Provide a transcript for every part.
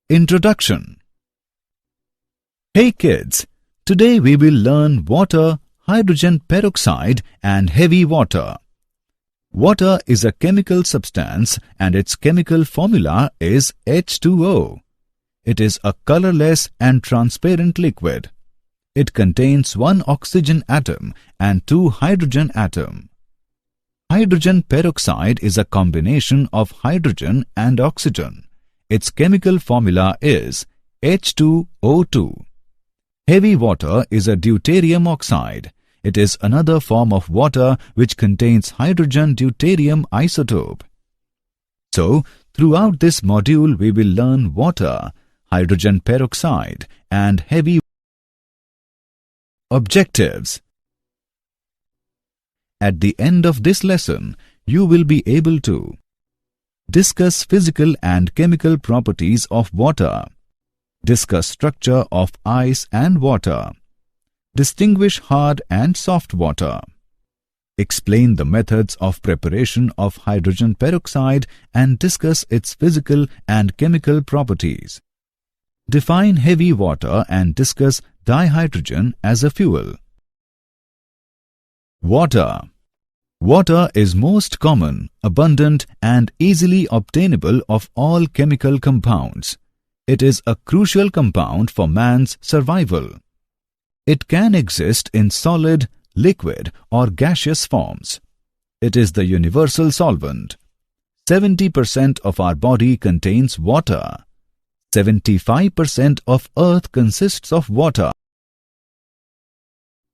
Introduction. Hey kids, today we will learn water, hydrogen peroxide and heavy water. Water is a chemical substance and its chemical formula is H2O. It is a colorless and transparent liquid. It contains one oxygen atom and two hydrogen atoms. Hydrogen peroxide is a combination of hydrogen and oxygen. Its chemical formula is H2O2. Heavy water is a deuterium oxide. It is another form of water which contains hydrogen-deuterium isotope. So, throughout this module we will learn water, hydrogen peroxide and heavy. Objectives. At the end of this lesson, you will be able to discuss physical and chemical properties of water, discuss structure of ice and water, distinguish hard and soft water, explain the methods of preparation of hydrogen peroxide and discuss its physical and chemical properties, define heavy water and discuss dihydrogen as a fuel. Water. Water is most common, abundant and easily obtainable of all chemical compounds. It is a crucial compound for man's survival. It can exist in solid, liquid or gaseous forms. It is the universal solvent. 70% of our body contains water. 75% of Earth consists of water.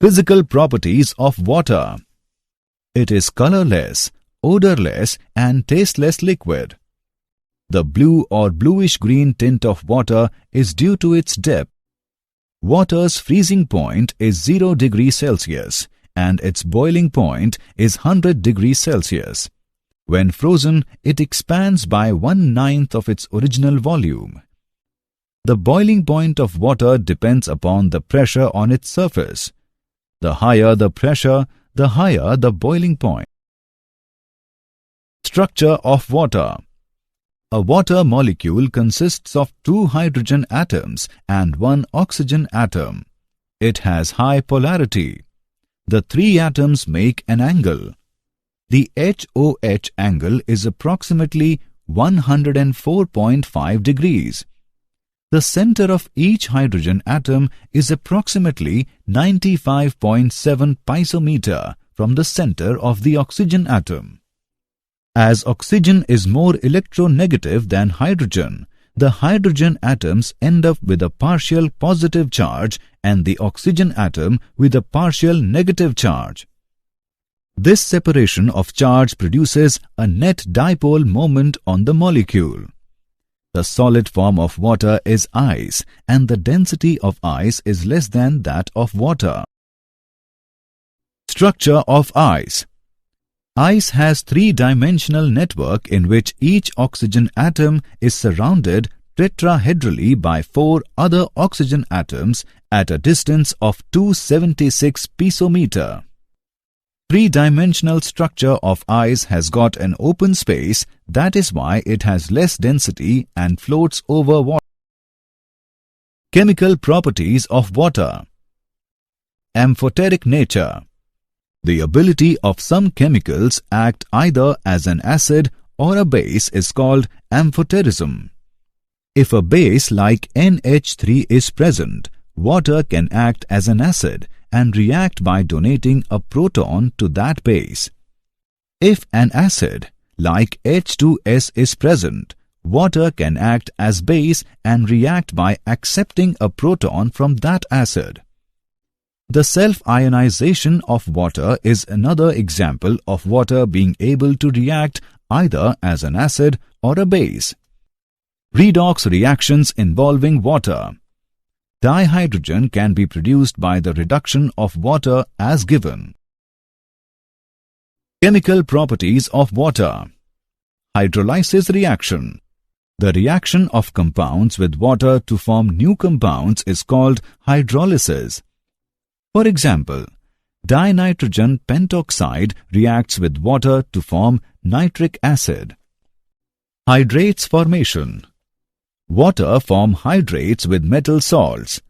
Physical properties of water. It is colorless, odorless and tasteless liquid. The blue or bluish-green tint of water is due to its depth. Water's freezing point is 0 degrees Celsius and its boiling point is 100 degrees Celsius. When frozen, it expands by 1/9 of its original volume. The boiling point of water depends upon the pressure on its surface. The higher the pressure, the higher the boiling point. Structure of water. A water molecule consists of two hydrogen atoms and one oxygen atom. It has high polarity. The three atoms make an angle. The HOH angle is approximately 104.5 degrees. The center of each hydrogen atom is approximately 95.7 picometer from the center of the oxygen atom. As oxygen is more electronegative than hydrogen, the hydrogen atoms end up with a partial positive charge and the oxygen atom with a partial negative charge. This separation of charge produces a net dipole moment on the molecule. The solid form of water is ice and the density of ice is less than that of water. Structure of ice. Ice has three-dimensional network in which each oxygen atom is surrounded tetrahedrally by four other oxygen atoms at a distance of 276 picometer. Three-dimensional structure of ice has got an open space, that is why it has less density and floats over water. Chemical properties of water. Amphoteric nature. The ability of some chemicals act either as an acid or a base is called amphoterism. If a base like NH3 is present, water can act as an acid and react by donating a proton to that base. If an acid like H2S is present, water can act as base and react by accepting a proton from that acid. The self-ionization of water is another example of water being able to react either as an acid or a base. Redox reactions involving water. Dihydrogen can be produced by the reduction of water as given. Chemical properties of water. Hydrolysis reaction. The reaction of compounds with water to form new compounds is called hydrolysis. For example, dinitrogen pentoxide reacts with water to form nitric acid. Hydrates formation. Water form hydrates with metal salts.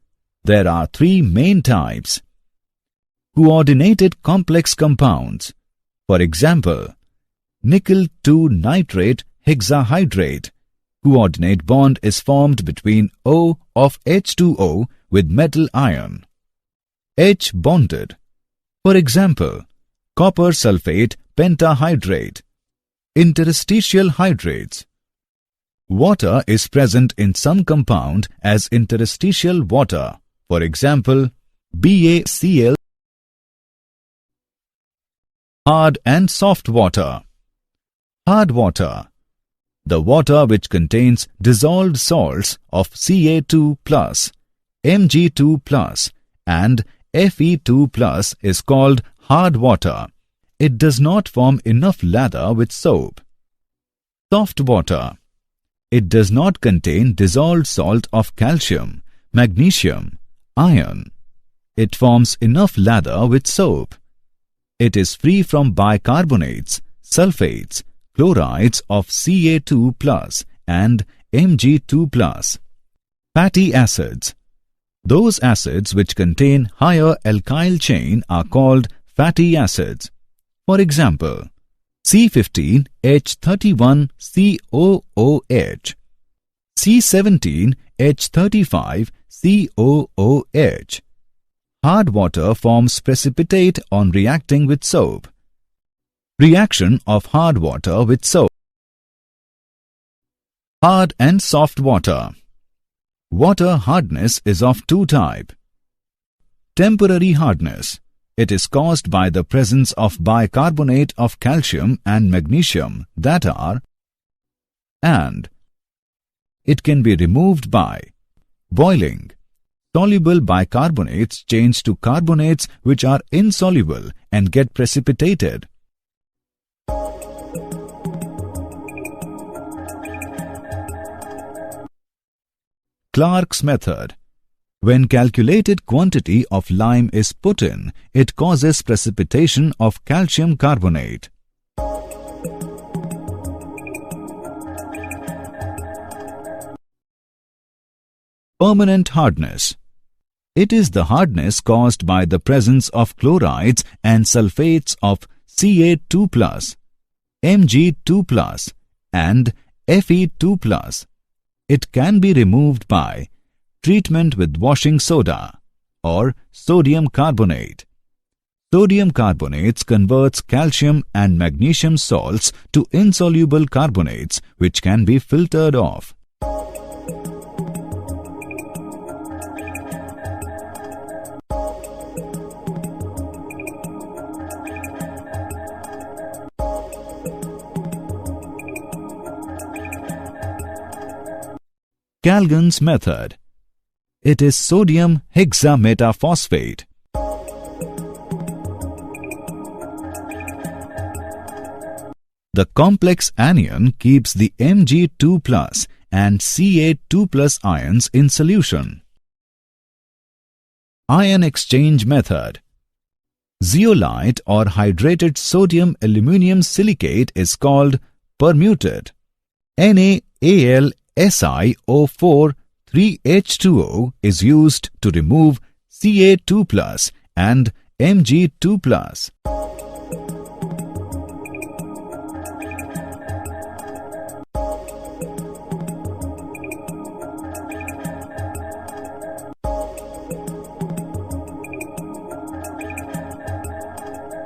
There are three main types. Coordinated complex compounds. For example, nickel 2 nitrate hexahydrate. Coordinate bond is formed between O of H2O with metal ion. H bonded. For example, copper sulfate pentahydrate. Interstitial hydrates. Water is present in some compound as interstitial water. For example, BaCl. Hard and soft water. Hard water. The water which contains dissolved salts of Ca2+, Mg2+, and Fe2+ is called hard water. It does not form enough lather with soap. Soft water. It does not contain dissolved salt of calcium, magnesium, iron. It forms enough lather with soap. It is free from bicarbonates, sulfates, chlorides of Ca2+ and Mg2+. Fatty acids. Those acids which contain higher alkyl chain are called fatty acids. For example, C15H31COOH, C17H35COOH. Hard water forms precipitate on reacting with soap. Reaction of hard water with soap. Hard and soft water. Water hardness is of two types. Temporary hardness. It is caused by the presence of bicarbonate of calcium and magnesium that are, and it can be removed by boiling. Soluble bicarbonates change to carbonates which are insoluble and get precipitated. Clark's method. When calculated quantity of lime is put in, it causes precipitation of calcium carbonate. Permanent hardness. It is the hardness caused by the presence of chlorides and sulfates of Ca2+, Mg2+, and Fe2+. It can be removed by treatment with washing soda or sodium carbonate. Sodium carbonates converts calcium and magnesium salts to insoluble carbonates which can be filtered off. Calgon's method. It is sodium hexametaphosphate. The complex anion keeps the Mg2+ and Ca2+ ions in solution. Ion exchange method. Zeolite or hydrated sodium aluminium silicate is called permuted. NaAlSiO4 3H2O is used to remove Ca2+ and Mg2+.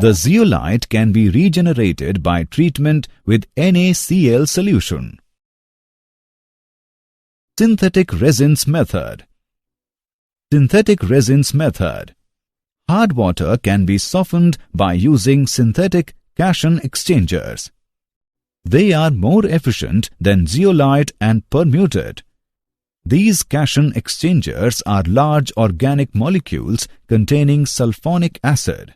The zeolite can be regenerated by treatment with NaCl solution. Synthetic resins method. Synthetic resins method. Hard water can be softened by using synthetic cation exchangers. They are more efficient than zeolite and permuted. These cation exchangers are large organic molecules containing sulfonic acid,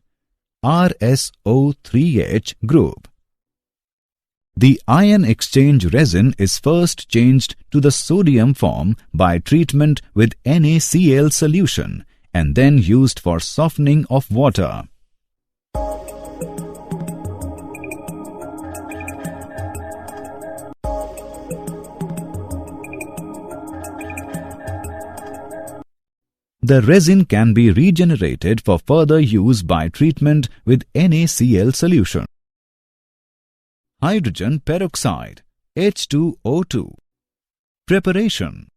RSO3H group. The ion exchange resin is first changed to the sodium form by treatment with NaCl solution and then used for softening of water. The resin can be regenerated for further use by treatment with NaCl solution. Hydrogen peroxide H2O2. Preparation.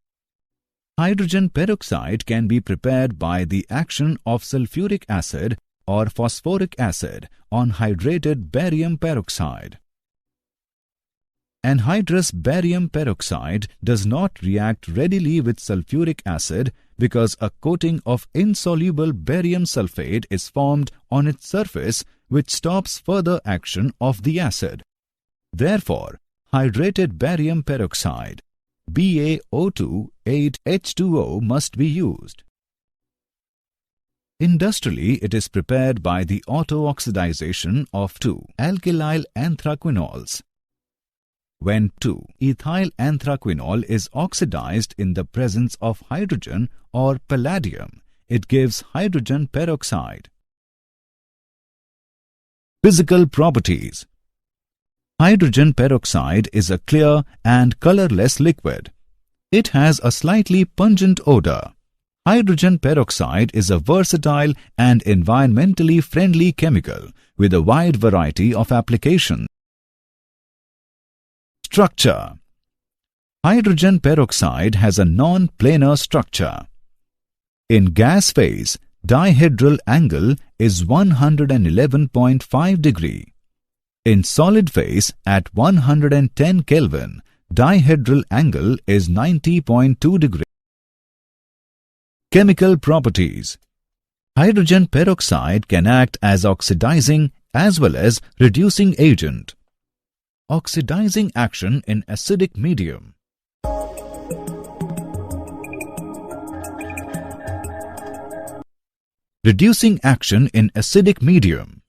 Hydrogen peroxide can be prepared by the action of sulfuric acid or phosphoric acid on hydrated barium peroxide. Anhydrous barium peroxide does not react readily with sulfuric acid because a coating of insoluble barium sulfate is formed on its surface which stops further action of the acid. Therefore, hydrated barium peroxide BaO2,8H2O must be used. Industrially, it is prepared by the auto-oxidization of 2-alkylyl anthraquinols. When 2-ethyl anthraquinol is oxidized in the presence of hydrogen or palladium, it gives hydrogen peroxide. Physical properties. Hydrogen peroxide is a clear and colorless liquid. It has a slightly pungent odor. Hydrogen peroxide is a versatile and environmentally friendly chemical with a wide variety of applications. Structure. Hydrogen peroxide has a non-planar structure. In gas phase, dihedral angle is 111.5 degree. In solid phase at 110 Kelvin, dihedral angle is 90.2 degree. Chemical properties. Hydrogen peroxide can act as oxidizing as well as reducing agent. Oxidizing action in acidic medium. Reducing action in acidic medium.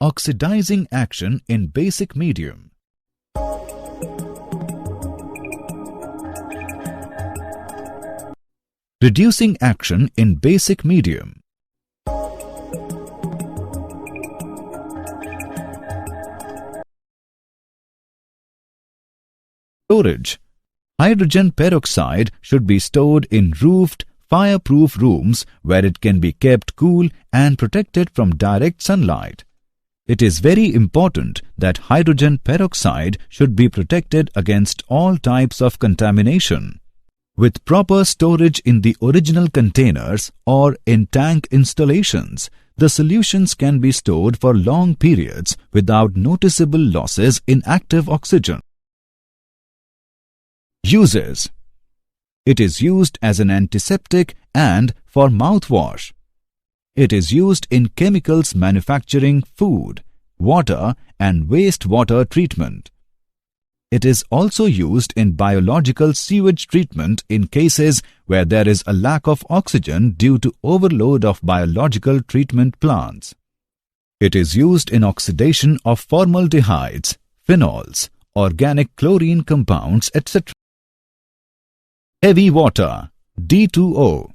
Oxidizing action in basic medium. Reducing action in basic medium. Storage. Hydrogen peroxide should be stored in roofed, fireproof rooms where it can be kept cool and protected from direct sunlight. It is very important that hydrogen peroxide should be protected against all types of contamination. With proper storage in the original containers or in tank installations, the solutions can be stored for long periods without noticeable losses in active oxygen. Uses. It is used as an antiseptic and for mouthwash. It is used in chemicals manufacturing food, water and wastewater treatment. It is also used in biological sewage treatment in cases where there is a lack of oxygen due to overload of biological treatment plants. It is used in oxidation of formaldehydes, phenols, organic chlorine compounds, etc. Heavy water, D2O.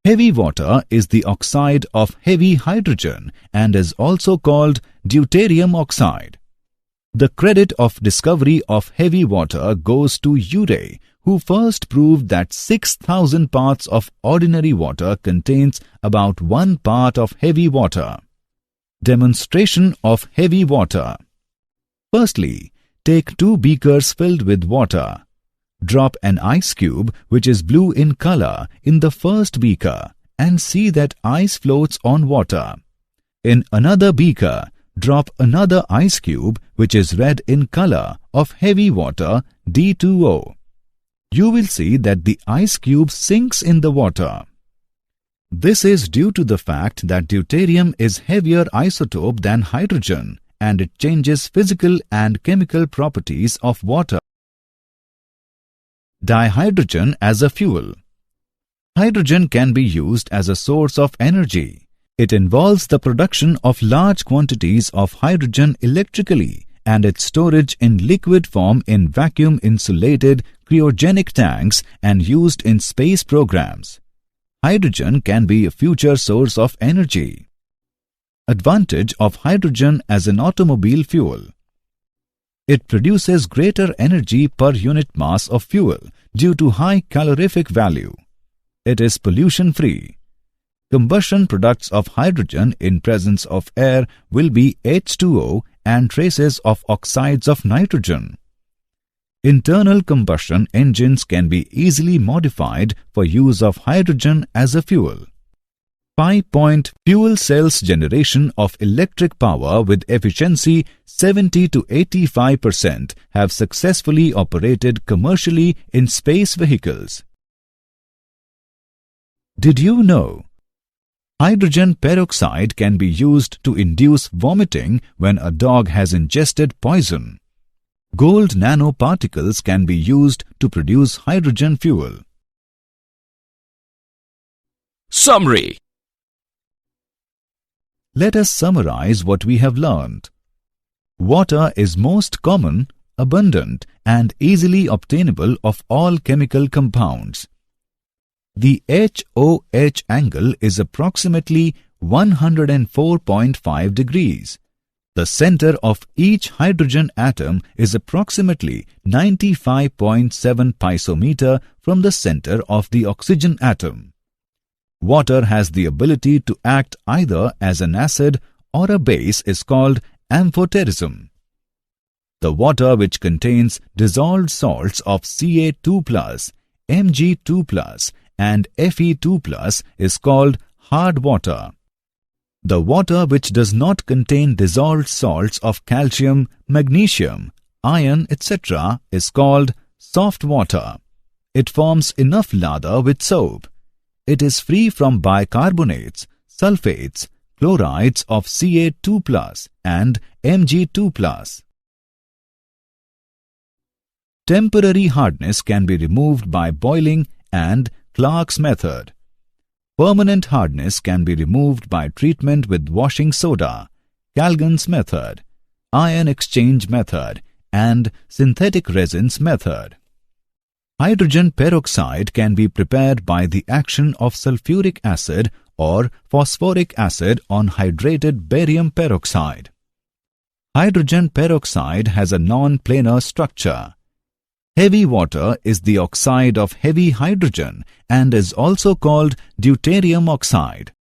Heavy water is the oxide of heavy hydrogen and is also called deuterium oxide. The credit of discovery of heavy water goes to Urey, who first proved that 6,000 parts of ordinary water contains about 1 part of heavy water. Demonstration of heavy water. Firstly, take 2 beakers filled with water. Drop an ice cube which is blue in color in the first beaker and see that ice floats on water. In another beaker, drop another ice cube which is red in color of heavy water D2O. You will see that the ice cube sinks in the water. This is due to the fact that deuterium is heavier isotope than hydrogen and it changes physical and chemical properties of water. Dihydrogen as a fuel. Hydrogen can be used as a source of energy. It involves the production of large quantities of hydrogen electrically and its storage in liquid form in vacuum-insulated cryogenic tanks and used in space programs. Hydrogen can be a future source of energy. Advantage of hydrogen as an automobile fuel. It produces greater energy per unit mass of fuel due to high calorific value. It is pollution-free. Combustion products of hydrogen in presence of air will be H2O and traces of oxides of nitrogen. Internal combustion engines can be easily modified for use of hydrogen as a fuel. 5-point fuel cells generation of electric power with efficiency 70 to 85% have successfully operated commercially in space vehicles. Did you know? Hydrogen peroxide can be used to induce vomiting when a dog has ingested poison. Gold nanoparticles can be used to produce hydrogen fuel. Summary. Let us summarize what we have learned. Water is most common, abundant, and easily obtainable of all chemical compounds. The HOH angle is approximately 104.5 degrees. The center of each hydrogen atom is approximately 95.7 picometer from the center of the oxygen atom. Water has the ability to act either as an acid or a base is called amphoterism. The water which contains dissolved salts of Ca2+, Mg2+, and Fe2+ is called hard water. The water which does not contain dissolved salts of calcium, magnesium, iron, etc. is called soft water. It forms enough lather with soap. It is free from bicarbonates, sulfates, chlorides of Ca2+ and Mg2+. Temporary hardness can be removed by boiling and Clark's method. Permanent hardness can be removed by treatment with washing soda, Calgon's method, ion exchange method, and synthetic resins method. Hydrogen peroxide can be prepared by the action of sulfuric acid or phosphoric acid on hydrated barium peroxide. Hydrogen peroxide has a non-planar structure. Heavy water is the oxide of heavy hydrogen and is also called deuterium oxide.